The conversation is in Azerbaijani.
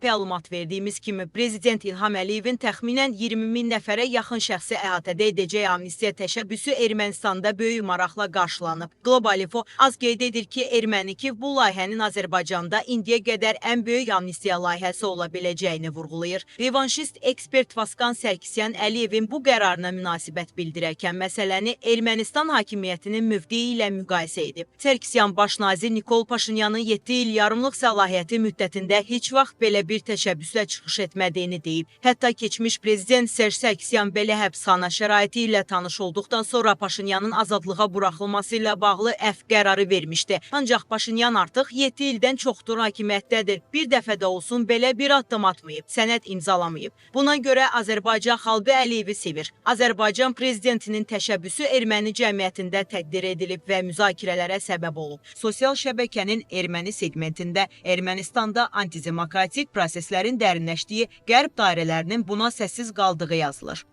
Məlumat verdiyimiz kimi, Prezident İlham Əliyevin təxminən 20 min nəfərə yaxın şəxsi əhatədə edəcək amnistiya təşəbbüsü Ermənistanda böyük maraqla qarşılanıb. Global Info az qeyd edir ki, Ermənikov bu layihənin Azərbaycanda indiyə qədər ən böyük amnistiya layihəsi ola biləcəyini vurğulayır. Revanşist ekspert Vaskan Sərkisyan Əliyevin bu qərarına münasibət bildirərkən məsələni Ermənistan hakimiyyətinin mövqeyi ilə müqayisə edib. Sərkisyan baş nazir Nikol Paşinyanın 7 il yarımlıq səlahiyyəti müddətində heç vaxt belə bir təşəbbüslə çıxış etmədiyini deyib. Hətta keçmiş prezident Serj Sarkisyan belə həbsxana şəraiti ilə tanış olduqdan sonra Paşinyanın azadlığa buraxılması ilə bağlı əfv qərarı vermişdi. Ancaq Paşinyan artıq 7 ildən çoxdur hakimiyyətdədir. Bir dəfə də olsun belə bir addım atmayıb, sənəd imzalamayıb. Buna görə Azərbaycan xalqı Əliyevi sevir. Azərbaycan prezidentinin təşəbbüsü erməni cəmiyyətində təqdir edilib və müzakirələrə səbəb olub. Sosial şəbəkənin erməni segmentində Ermənistanda antidemokratik proseslərin dərinləşdiyi qərb dairələrinin buna səssiz qaldığı yazılır.